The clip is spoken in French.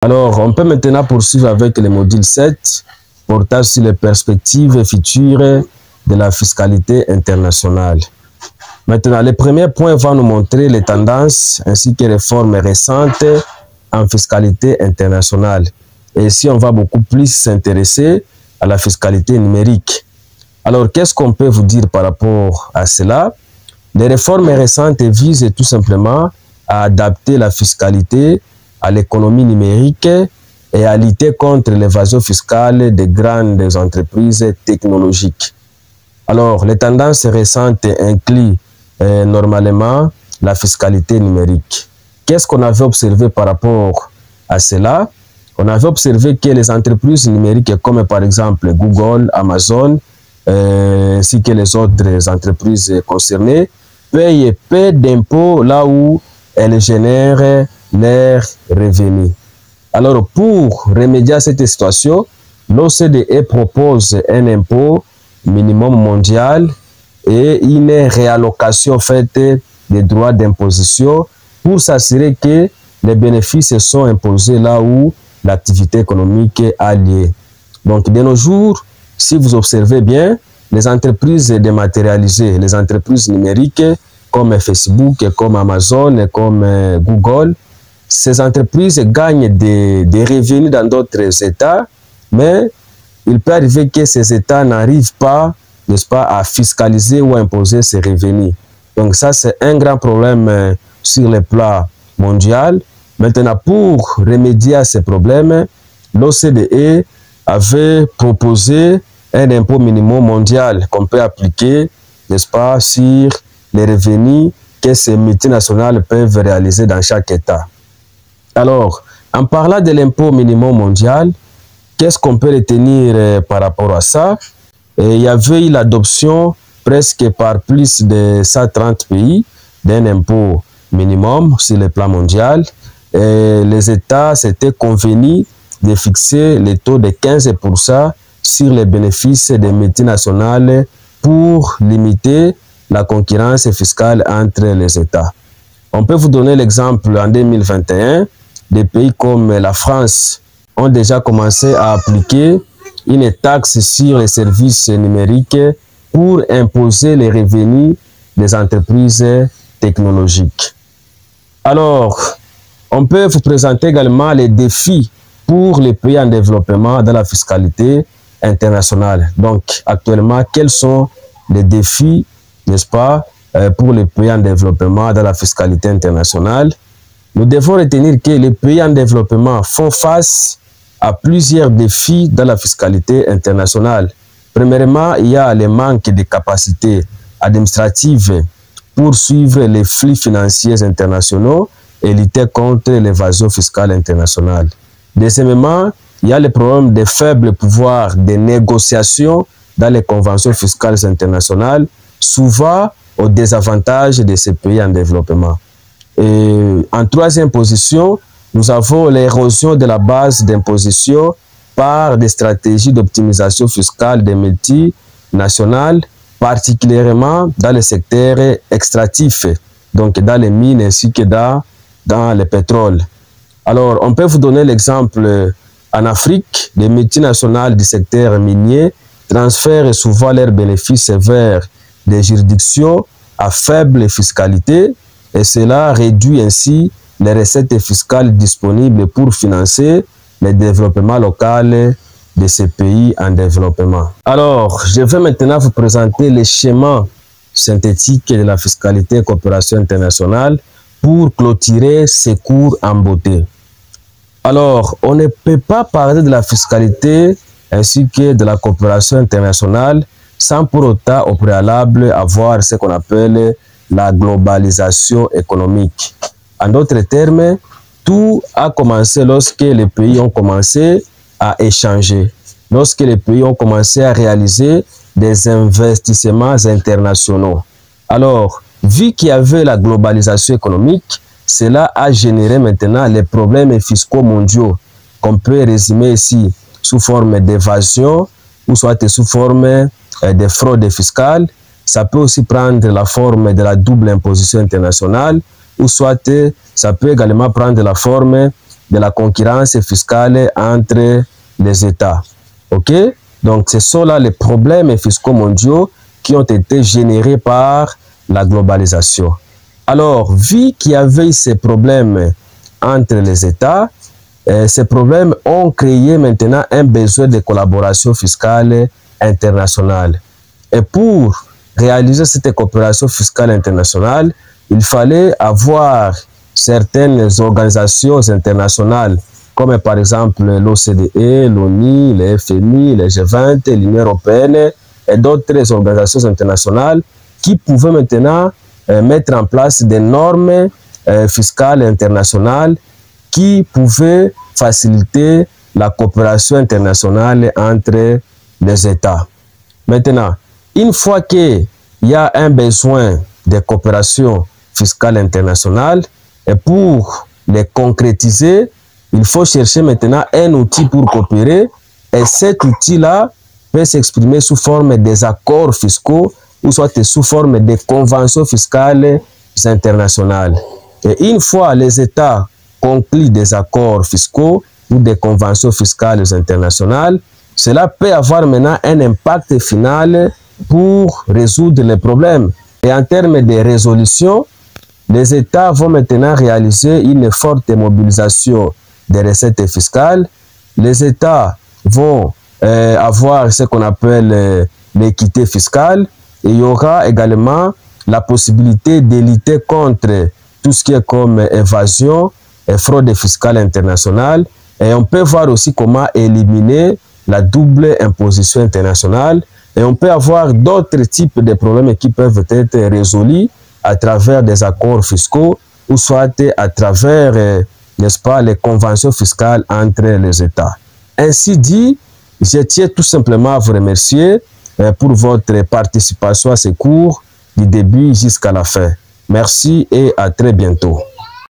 Alors, on peut maintenant poursuivre avec le module 7, portant sur les perspectives futures de la fiscalité internationale. Maintenant, le premier point va nous montrer les tendances ainsi que les formes récentes en fiscalité internationale. Et ici, on va beaucoup plus s'intéresser à la fiscalité numérique. Alors, qu'est-ce qu'on peut vous dire par rapport à cela? Les réformes récentes visent tout simplement à adapter la fiscalité à l'économie numérique et à lutter contre l'évasion fiscale des grandes entreprises technologiques. Alors, les tendances récentes incluent normalement la fiscalité numérique. Qu'est-ce qu'on avait observé par rapport à cela? On avait observé que les entreprises numériques comme par exemple Google, Amazon, ainsi que les autres entreprises concernées, payent peu d'impôts là où elles génèrent leurs revenus. Alors, pour remédier à cette situation, l'OCDE propose un impôt minimum mondial et une réallocation faite des droits d'imposition pour s'assurer que les bénéfices sont imposés là où l'activité économique a lieu. Donc, de nos jours, si vous observez bien, les entreprises dématérialisées, les entreprises numériques comme Facebook, comme Amazon, comme Google, ces entreprises gagnent des revenus dans d'autres États, mais il peut arriver que ces États n'arrivent pas, n'est-ce pas, à fiscaliser ou à imposer ces revenus. Donc ça, c'est un grand problème sur le plan mondial. Maintenant, pour remédier à ces problèmes, l'OCDE avait proposé un impôt minimum mondial qu'on peut appliquer, n'est-ce pas, sur les revenus que ces multinationales peuvent réaliser dans chaque État. Alors, en parlant de l'impôt minimum mondial, qu'est-ce qu'on peut retenir par rapport à ça? Il y avait eu l'adoption presque par plus de 130 pays d'un impôt minimum sur le plan mondial. Et les États s'étaient convenus de fixer le taux de 15% sur les bénéfices des multinationales pour limiter la concurrence fiscale entre les États. On peut vous donner l'exemple en 2021, des pays comme la France ont déjà commencé à appliquer une taxe sur les services numériques pour imposer les revenus des entreprises technologiques. Alors, on peut vous présenter également les défis pour les pays en développement dans la fiscalité internationale. Donc, actuellement, quels sont les défis, n'est-ce pas, pour les pays en développement dans la fiscalité internationale? Nous devons retenir que les pays en développement font face à plusieurs défis dans la fiscalité internationale. Premièrement, il y a le manque de capacités administratives pour suivre les flux financiers internationaux et lutter contre l'évasion fiscale internationale. Deuxièmement, il y a le problème de faible pouvoir de négociation dans les conventions fiscales internationales, souvent au désavantage de ces pays en développement. Et en troisième position, nous avons l'érosion de la base d'imposition par des stratégies d'optimisation fiscale des multinationales, particulièrement dans le secteur extractif, donc dans les mines ainsi que dans le pétrole. Alors, on peut vous donner l'exemple en Afrique, les multinationales du secteur minier transfèrent souvent leurs bénéfices vers des juridictions à faible fiscalité et cela réduit ainsi les recettes fiscales disponibles pour financer le développement local de ces pays en développement. Alors, je vais maintenant vous présenter le schéma synthétique de la fiscalité et coopération internationale pour clôturer ces cours en beauté. Alors, on ne peut pas parler de la fiscalité ainsi que de la coopération internationale sans pour autant au préalable avoir ce qu'on appelle la globalisation économique. En d'autres termes, tout a commencé lorsque les pays ont commencé à échanger, lorsque les pays ont commencé à réaliser des investissements internationaux. Alors, vu qu'il y avait la globalisation économique, cela a généré maintenant les problèmes fiscaux mondiaux qu'on peut résumer ici sous forme d'évasion ou soit sous forme de fraude fiscale. Ça peut aussi prendre la forme de la double imposition internationale ou soit ça peut également prendre la forme de la concurrence fiscale entre les États. Ok? Donc, ce sont là les problèmes fiscaux mondiaux qui ont été générés par la globalisation. Alors, vu qu'il y avait ces problèmes entre les États, ces problèmes ont créé maintenant un besoin de collaboration fiscale internationale. Et pour réaliser cette coopération fiscale internationale, il fallait avoir certaines organisations internationales, comme par exemple l'OCDE, l'ONU, le FMI, le G20, l'Union européenne et d'autres organisations internationales qui pouvaient maintenant mettre en place des normes fiscales internationales qui pouvaient faciliter la coopération internationale entre les États. Maintenant, une fois qu'il y a un besoin de coopération fiscale internationale, et pour les concrétiser, il faut chercher maintenant un outil pour coopérer, et cet outil-là peut s'exprimer sous forme des accords fiscaux ou soit sous forme de conventions fiscales internationales. Et une fois les États concluent des accords fiscaux ou des conventions fiscales internationales, cela peut avoir maintenant un impact final pour résoudre les problèmes. Et en termes de résolution, les États vont maintenant réaliser une forte mobilisation des recettes fiscales. Les États vont avoir ce qu'on appelle l'équité fiscale. Et il y aura également la possibilité de lutter contre tout ce qui est comme évasion et fraude fiscale internationale. Et on peut voir aussi comment éliminer la double imposition internationale. Et on peut avoir d'autres types de problèmes qui peuvent être résolus à travers des accords fiscaux ou soit à travers, n'est-ce pas, les conventions fiscales entre les États. Ainsi dit, je tiens tout simplement à vous remercier pour votre participation à ces cours du début jusqu'à la fin. Merci et à très bientôt.